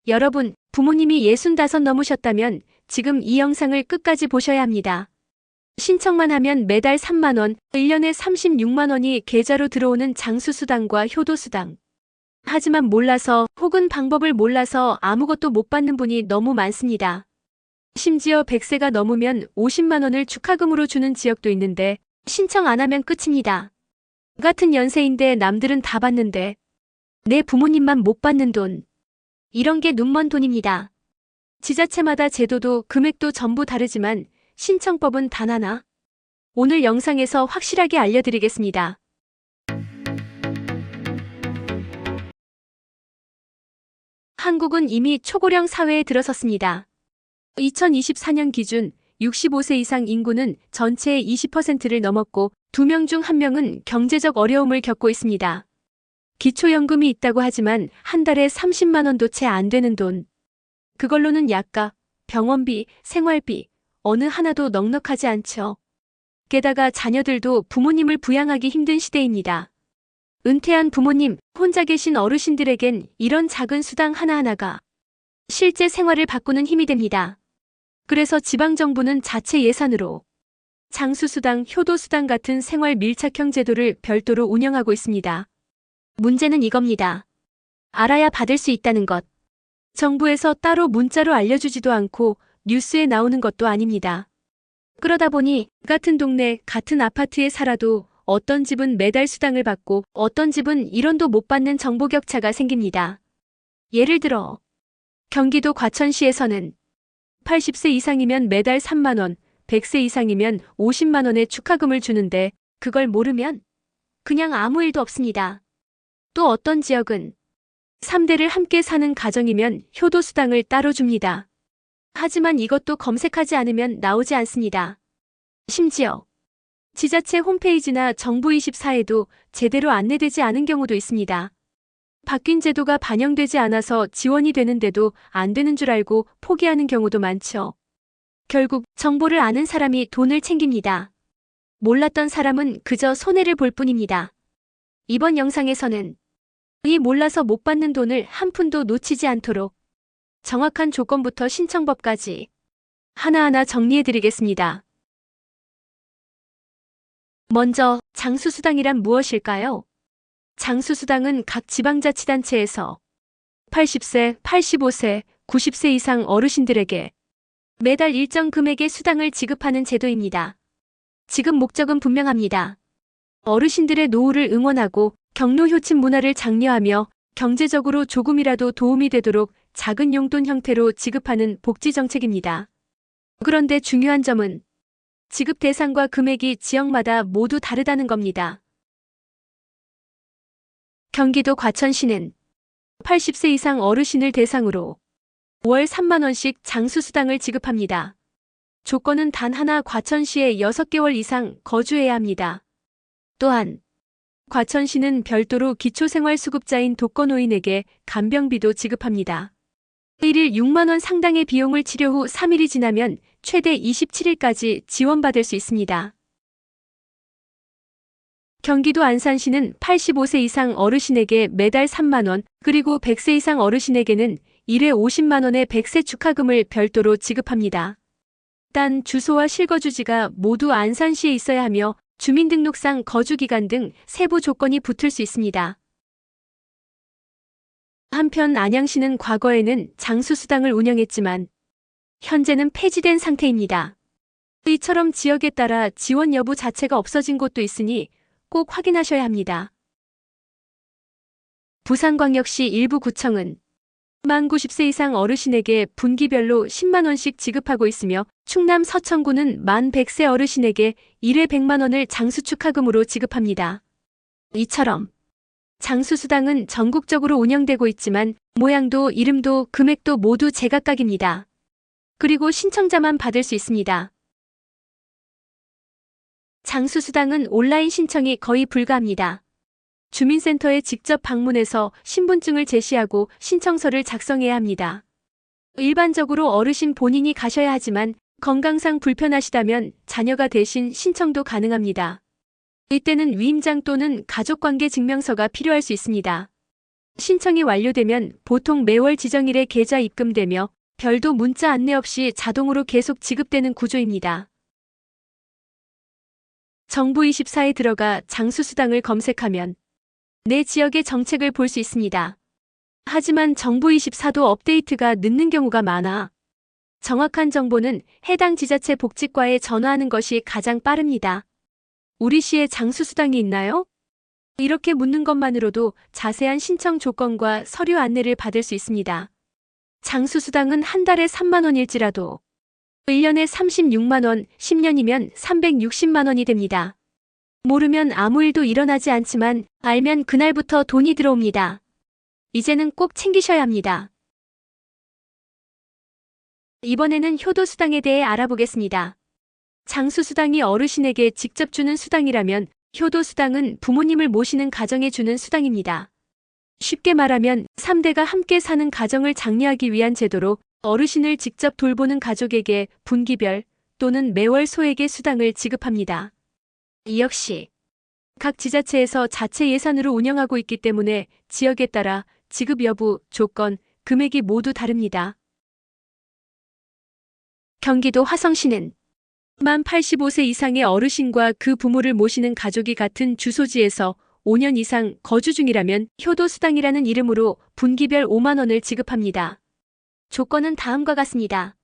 여러분, 부모님이 65 넘으셨다면 지금 이 영상을 끝까지 보셔야 합니다. 신청만 하면 매달 3만 원, 1년에 36만 원이 계좌로 들어오는 장수수당과 효도수당. 하지만 몰라서 혹은 방법을 몰라서 아무것도 못 받는 분이 너무 많습니다. 심지어 100세가 넘으면 50만 원을 축하금으로 주는 지역도 있는데 신청 안 하면 끝입니다. 같은 연세인데 남들은 다 받는데 내 부모님만 못 받는 돈. 이런 게 눈먼 돈입니다. 지자체마다 제도도 금액도 전부 다르지만 신청법은 단 하나. 오늘 영상에서 확실하게 알려드리겠습니다. 한국은 이미 초고령 사회에 들어섰습니다. 2024년 기준 65세 이상 인구는 전체의 20%를 넘었고 2명 중 1명은 경제적 어려움을 겪고 있습니다. 기초연금이 있다고 하지만 한 달에 30만 원도 채 안 되는 돈. 그걸로는 약값, 병원비, 생활비 어느 하나도 넉넉하지 않죠. 게다가 자녀들도 부모님을 부양하기 힘든 시대입니다. 은퇴한 부모님, 혼자 계신 어르신들에겐 이런 작은 수당 하나하나가 실제 생활을 바꾸는 힘이 됩니다. 그래서 지방정부는 자체 예산으로 장수수당, 효도수당 같은 생활 밀착형 제도를 별도로 운영하고 있습니다. 문제는 이겁니다. 알아야 받을 수 있다는 것. 정부에서 따로 문자로 알려주지도 않고 뉴스에 나오는 것도 아닙니다. 그러다 보니 같은 동네, 같은 아파트에 살아도 어떤 집은 매달 수당을 받고 어떤 집은 1원도 못 받는 정보 격차가 생깁니다. 예를 들어 경기도 과천시에서는 80세 이상이면 매달 3만 원, 100세 이상이면 50만 원의 축하금을 주는데 그걸 모르면 그냥 아무 일도 없습니다. 또 어떤 지역은 3대를 함께 사는 가정이면 효도수당을 따로 줍니다. 하지만 이것도 검색하지 않으면 나오지 않습니다. 심지어 지자체 홈페이지나 정부24에도 제대로 안내되지 않은 경우도 있습니다. 바뀐 제도가 반영되지 않아서 지원이 되는데도 안 되는 줄 알고 포기하는 경우도 많죠. 결국 정보를 아는 사람이 돈을 챙깁니다. 몰랐던 사람은 그저 손해를 볼 뿐입니다. 이번 영상에서는 이 몰라서 못 받는 돈을 한 푼도 놓치지 않도록 정확한 조건부터 신청법까지 하나하나 정리해드리겠습니다. 먼저 장수수당이란 무엇일까요? 장수수당은 각 지방자치단체에서 80세, 85세, 90세 이상 어르신들에게 매달 일정 금액의 수당을 지급하는 제도입니다. 지급 목적은 분명합니다. 어르신들의 노후를 응원하고 경로효친 문화를 장려하며 경제적으로 조금이라도 도움이 되도록 작은 용돈 형태로 지급하는 복지정책입니다. 그런데 중요한 점은 지급 대상과 금액이 지역마다 모두 다르다는 겁니다. 경기도 과천시는 80세 이상 어르신을 대상으로 월 3만 원씩 장수수당을 지급합니다. 조건은 단 하나, 과천시에 6개월 이상 거주해야 합니다. 또한 과천시는 별도로 기초생활수급자인 독거노인에게 간병비도 지급합니다. 1일 6만 원 상당의 비용을 치료 후 3일이 지나면 최대 27일까지 지원받을 수 있습니다. 경기도 안산시는 85세 이상 어르신에게 매달 3만 원, 그리고 100세 이상 어르신에게는 1회 50만 원의 100세 축하금을 별도로 지급합니다. 단 주소와 실거주지가 모두 안산시에 있어야 하며 주민등록상 거주기간 등 세부 조건이 붙을 수 있습니다. 한편 안양시는 과거에는 장수수당을 운영했지만 현재는 폐지된 상태입니다. 이처럼 지역에 따라 지원 여부 자체가 없어진 곳도 있으니 꼭 확인하셔야 합니다. 부산광역시 일부 구청은 만 90세 이상 어르신에게 분기별로 10만 원씩 지급하고 있으며 충남 서천구는 만 100세 어르신에게 1회 100만 원을 장수축하금으로 지급합니다. 이처럼 장수수당은 전국적으로 운영되고 있지만 모양도 이름도 금액도 모두 제각각입니다. 그리고 신청자만 받을 수 있습니다. 장수수당은 온라인 신청이 거의 불가합니다. 주민센터에 직접 방문해서 신분증을 제시하고 신청서를 작성해야 합니다. 일반적으로 어르신 본인이 가셔야 하지만 건강상 불편하시다면 자녀가 대신 신청도 가능합니다. 이때는 위임장 또는 가족관계 증명서가 필요할 수 있습니다. 신청이 완료되면 보통 매월 지정일에 계좌 입금되며 별도 문자 안내 없이 자동으로 계속 지급되는 구조입니다. 정부24에 들어가 장수수당을 검색하면 내 지역의 정책을 볼 수 있습니다. 하지만 정부24도 업데이트가 늦는 경우가 많아 정확한 정보는 해당 지자체 복지과에 전화하는 것이 가장 빠릅니다. 우리 시에 장수수당이 있나요? 이렇게 묻는 것만으로도 자세한 신청 조건과 서류 안내를 받을 수 있습니다. 장수수당은 한 달에 3만 원일지라도 1년에 36만 원, 10년이면 360만 원이 됩니다. 모르면 아무 일도 일어나지 않지만 알면 그날부터 돈이 들어옵니다. 이제는 꼭 챙기셔야 합니다. 이번에는 효도수당에 대해 알아보겠습니다. 장수수당이 어르신에게 직접 주는 수당이라면 효도수당은 부모님을 모시는 가정에 주는 수당입니다. 쉽게 말하면 3대가 함께 사는 가정을 장려하기 위한 제도로 어르신을 직접 돌보는 가족에게 분기별 또는 매월 소액의 수당을 지급합니다. 이 역시 각 지자체에서 자체 예산으로 운영하고 있기 때문에 지역에 따라 지급 여부, 조건, 금액이 모두 다릅니다. 경기도 화성시는 만 85세 이상의 어르신과 그 부모를 모시는 가족이 같은 주소지에서 5년 이상 거주 중이라면 효도수당이라는 이름으로 분기별 5만 원을 지급합니다. 조건은 다음과 같습니다.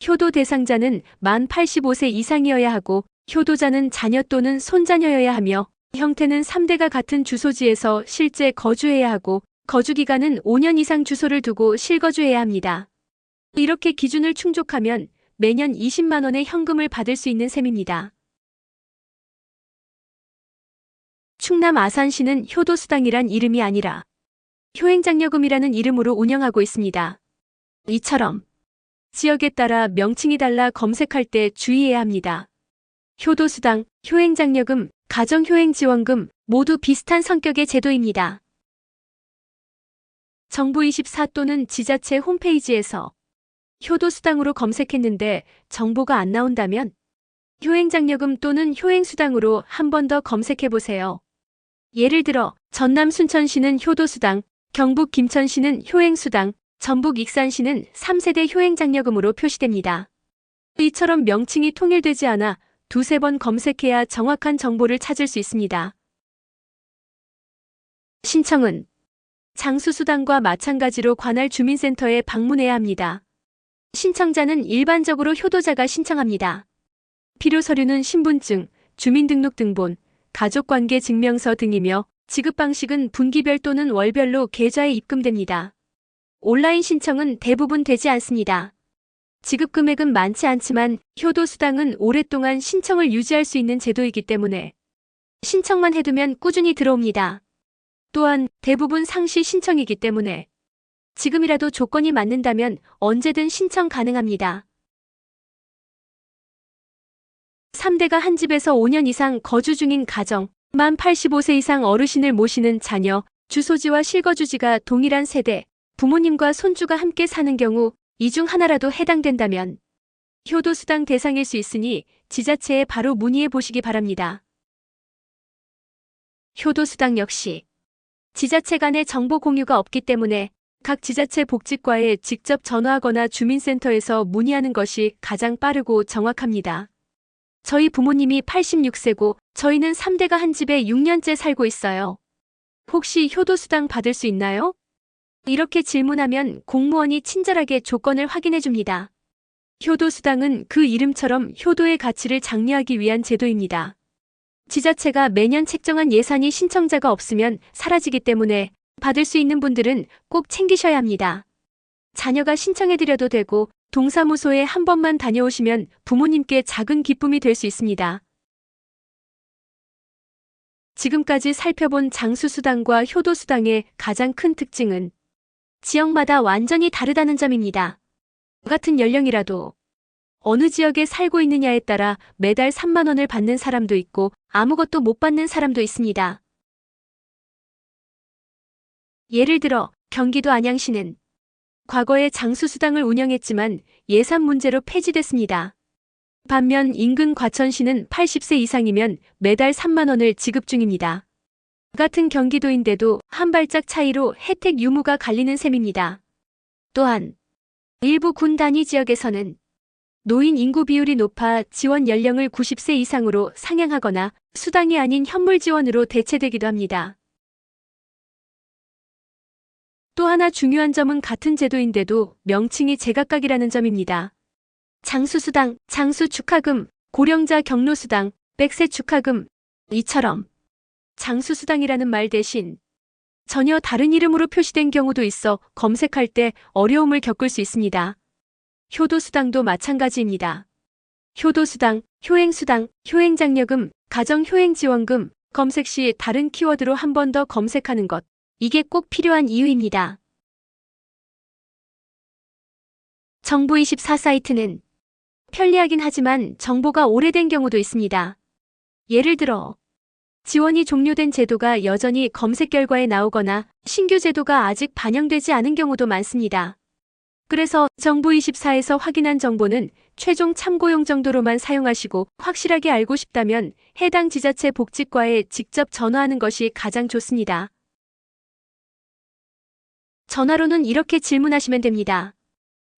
효도 대상자는 만 85세 이상이어야 하고 효도자는 자녀 또는 손자녀여야 하며 형태는 3대가 같은 주소지에서 실제 거주해야 하고 거주기간은 5년 이상 주소를 두고 실거주해야 합니다. 이렇게 기준을 충족하면 매년 20만 원의 현금을 받을 수 있는 셈입니다. 충남 아산시는 효도수당이란 이름이 아니라 효행장려금이라는 이름으로 운영하고 있습니다. 이처럼 지역에 따라 명칭이 달라 검색할 때 주의해야 합니다. 효도수당, 효행장려금, 가정효행지원금 모두 비슷한 성격의 제도입니다. 정부24 또는 지자체 홈페이지에서 효도수당으로 검색했는데 정보가 안 나온다면 효행장려금 또는 효행수당으로 한 번 더 검색해보세요. 예를 들어 전남 순천시는 효도수당, 경북 김천시는 효행수당, 전북 익산시는 3세대 효행장려금으로 표시됩니다. 이처럼 명칭이 통일되지 않아 두세 번 검색해야 정확한 정보를 찾을 수 있습니다. 신청은 장수수당과 마찬가지로 관할 주민센터에 방문해야 합니다. 신청자는 일반적으로 효도자가 신청합니다. 필요 서류는 신분증, 주민등록등본, 가족관계증명서 등이며 지급 방식은 분기별 또는 월별로 계좌에 입금됩니다. 온라인 신청은 대부분 되지 않습니다. 지급 금액은 많지 않지만 효도수당은 오랫동안 신청을 유지할 수 있는 제도이기 때문에 신청만 해두면 꾸준히 들어옵니다. 또한 대부분 상시 신청이기 때문에 지금이라도 조건이 맞는다면 언제든 신청 가능합니다. 3대가 한 집에서 5년 이상 거주 중인 가정, 만 85세 이상 어르신을 모시는 자녀, 주소지와 실거주지가 동일한 세대, 부모님과 손주가 함께 사는 경우 이 중 하나라도 해당된다면 효도수당 대상일 수 있으니 지자체에 바로 문의해 보시기 바랍니다. 효도수당 역시 지자체 간의 정보 공유가 없기 때문에 각 지자체 복지과에 직접 전화하거나 주민센터에서 문의하는 것이 가장 빠르고 정확합니다. 저희 부모님이 86세고 저희는 3대가 한 집에 6년째 살고 있어요. 혹시 효도수당 받을 수 있나요? 이렇게 질문하면 공무원이 친절하게 조건을 확인해 줍니다. 효도수당은 그 이름처럼 효도의 가치를 장려하기 위한 제도입니다. 지자체가 매년 책정한 예산이 신청자가 없으면 사라지기 때문에 받을 수 있는 분들은 꼭 챙기셔야 합니다. 자녀가 신청해드려도 되고 동사무소에 한 번만 다녀오시면 부모님께 작은 기쁨이 될 수 있습니다. 지금까지 살펴본 장수수당과 효도수당의 가장 큰 특징은 지역마다 완전히 다르다는 점입니다. 같은 연령이라도 어느 지역에 살고 있느냐에 따라 매달 3만 원을 받는 사람도 있고 아무것도 못 받는 사람도 있습니다. 예를 들어 경기도 안양시는 과거에 장수수당을 운영했지만 예산 문제로 폐지됐습니다. 반면 인근 과천시는 80세 이상이면 매달 3만 원을 지급 중입니다. 같은 경기도인데도 한 발짝 차이로 혜택 유무가 갈리는 셈입니다. 또한 일부 군 단위 지역에서는 노인 인구 비율이 높아 지원 연령을 90세 이상으로 상향하거나 수당이 아닌 현물 지원으로 대체되기도 합니다. 또 하나 중요한 점은 같은 제도인데도 명칭이 제각각이라는 점입니다. 장수수당, 장수축하금, 고령자 경로수당, 백세 축하금 이처럼 장수수당이라는 말 대신 전혀 다른 이름으로 표시된 경우도 있어 검색할 때 어려움을 겪을 수 있습니다. 효도수당도 마찬가지입니다. 효도수당, 효행수당, 효행장려금, 가정효행지원금 검색 시 다른 키워드로 한 번 더 검색하는 것. 이게 꼭 필요한 이유입니다. 정부24 사이트는 편리하긴 하지만 정보가 오래된 경우도 있습니다. 예를 들어 지원이 종료된 제도가 여전히 검색 결과에 나오거나 신규 제도가 아직 반영되지 않은 경우도 많습니다. 그래서 정부24에서 확인한 정보는 최종 참고용 정도로만 사용하시고 확실하게 알고 싶다면 해당 지자체 복지과에 직접 전화하는 것이 가장 좋습니다. 전화로는 이렇게 질문하시면 됩니다.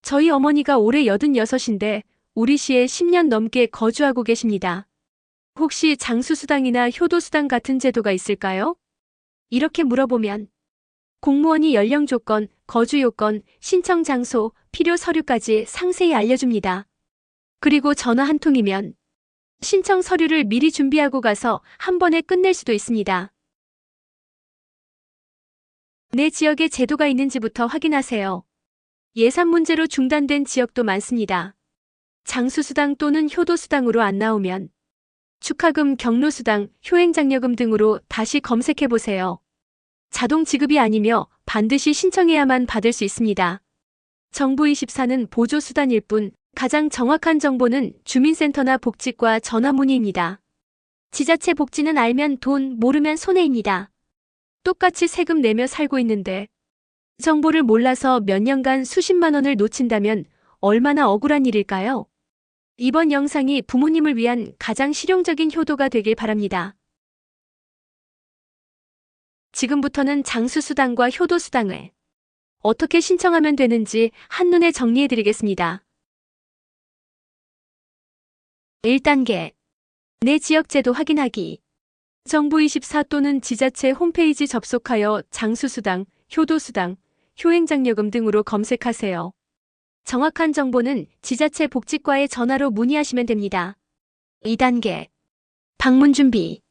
저희 어머니가 올해 86인데 우리 시에 10년 넘게 거주하고 계십니다. 혹시 장수수당이나 효도수당 같은 제도가 있을까요? 이렇게 물어보면 공무원이 연령 조건, 거주 요건, 신청 장소, 필요 서류까지 상세히 알려줍니다. 그리고 전화 한 통이면 신청 서류를 미리 준비하고 가서 한 번에 끝낼 수도 있습니다. 내 지역에 제도가 있는지부터 확인하세요. 예산 문제로 중단된 지역도 많습니다. 장수수당 또는 효도수당으로 안 나오면 축하금, 경로수당, 효행장려금 등으로 다시 검색해보세요. 자동 지급이 아니며 반드시 신청해야만 받을 수 있습니다. 정부24는 보조수단일 뿐 가장 정확한 정보는 주민센터나 복지과 전화 문의입니다. 지자체 복지는 알면 돈, 모르면 손해입니다. 똑같이 세금 내며 살고 있는데 정보를 몰라서 몇 년간 수십만 원을 놓친다면 얼마나 억울한 일일까요? 이번 영상이 부모님을 위한 가장 실용적인 효도가 되길 바랍니다. 지금부터는 장수수당과 효도수당을 어떻게 신청하면 되는지 한눈에 정리해드리겠습니다. 1단계. 내 지역 제도 확인하기. 정부24 또는 지자체 홈페이지 접속하여 장수수당, 효도수당, 효행장려금 등으로 검색하세요. 정확한 정보는 지자체 복지과에 전화로 문의하시면 됩니다. 2단계. 방문 준비.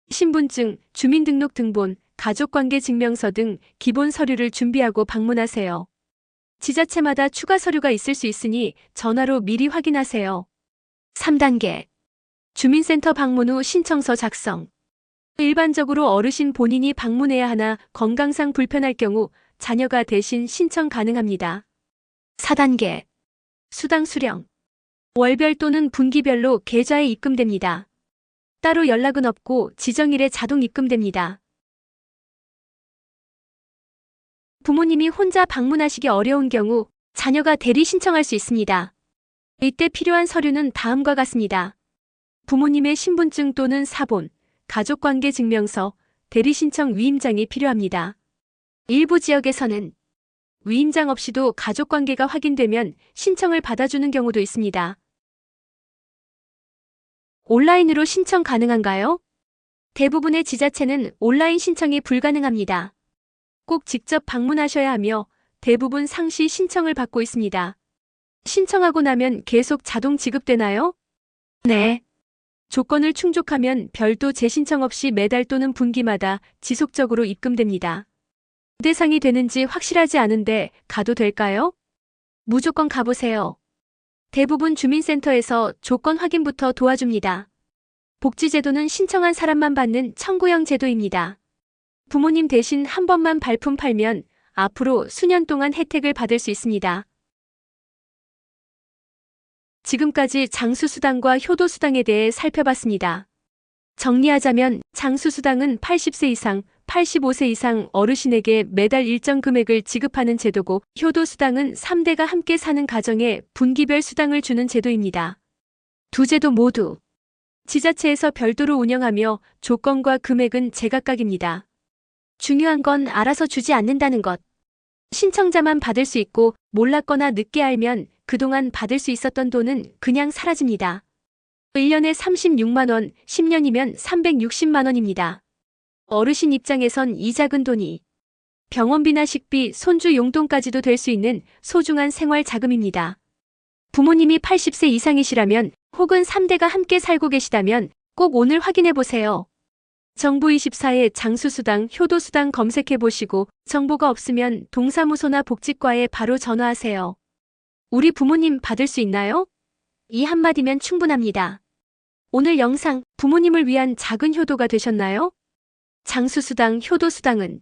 신분증, 주민등록등본, 가족관계증명서 등 기본 서류를 준비하고 방문하세요. 지자체마다 추가 서류가 있을 수 있으니 전화로 미리 확인하세요. 3단계. 주민센터 방문 후 신청서 작성. 일반적으로 어르신 본인이 방문해야 하나 건강상 불편할 경우 자녀가 대신 신청 가능합니다. 4단계. 수당 수령. 월별 또는 분기별로 계좌에 입금됩니다. 따로 연락은 없고 지정일에 자동 입금됩니다. 부모님이 혼자 방문하시기 어려운 경우 자녀가 대리 신청할 수 있습니다. 이때 필요한 서류는 다음과 같습니다. 부모님의 신분증 또는 사본, 가족관계증명서, 대리신청 위임장이 필요합니다. 일부 지역에서는 위임장 없이도 가족관계가 확인되면 신청을 받아주는 경우도 있습니다. 온라인으로 신청 가능한가요? 대부분의 지자체는 온라인 신청이 불가능합니다. 꼭 직접 방문하셔야 하며 대부분 상시 신청을 받고 있습니다. 신청하고 나면 계속 자동 지급되나요? 네. 조건을 충족하면 별도 재신청 없이 매달 또는 분기마다 지속적으로 입금됩니다. 대상이 되는지 확실하지 않은데 가도 될까요? 무조건 가보세요. 대부분 주민센터에서 조건 확인부터 도와줍니다. 복지제도는 신청한 사람만 받는 청구형 제도입니다. 부모님 대신 한 번만 발품 팔면 앞으로 수년 동안 혜택을 받을 수 있습니다. 지금까지 장수수당과 효도수당에 대해 살펴봤습니다. 정리하자면 장수수당은 80세 이상, 85세 이상 어르신에게 매달 일정 금액을 지급하는 제도고 효도수당은 3대가 함께 사는 가정에 분기별 수당을 주는 제도입니다. 두 제도 모두 지자체에서 별도로 운영하며 조건과 금액은 제각각입니다. 중요한 건 알아서 주지 않는다는 것. 신청자만 받을 수 있고 몰랐거나 늦게 알면 그동안 받을 수 있었던 돈은 그냥 사라집니다. 1년에 36만 원, 10년이면 360만 원입니다. 어르신 입장에선 이 작은 돈이 병원비나 식비, 손주 용돈까지도 될 수 있는 소중한 생활 자금입니다. 부모님이 80세 이상이시라면 혹은 3대가 함께 살고 계시다면 꼭 오늘 확인해 보세요. 정부24에 장수수당, 효도수당 검색해 보시고 정보가 없으면 동사무소나 복지과에 바로 전화하세요. 우리 부모님 받을 수 있나요? 이 한마디면 충분합니다. 오늘 영상 부모님을 위한 작은 효도가 되셨나요? 장수수당, 효도수당은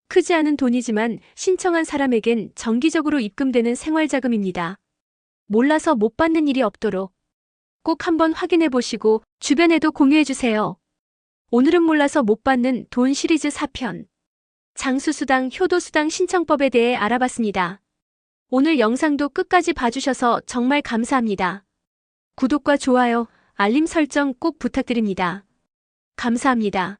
크지 않은 돈이지만 신청한 사람에겐 정기적으로 입금되는 생활자금입니다. 몰라서 못 받는 일이 없도록 꼭 한번 확인해 보시고 주변에도 공유해 주세요. 오늘은 몰라서 못 받는 돈 시리즈 4편 장수수당, 효도수당 신청법에 대해 알아봤습니다. 오늘 영상도 끝까지 봐주셔서 정말 감사합니다. 구독과 좋아요, 알림 설정 꼭 부탁드립니다. 감사합니다.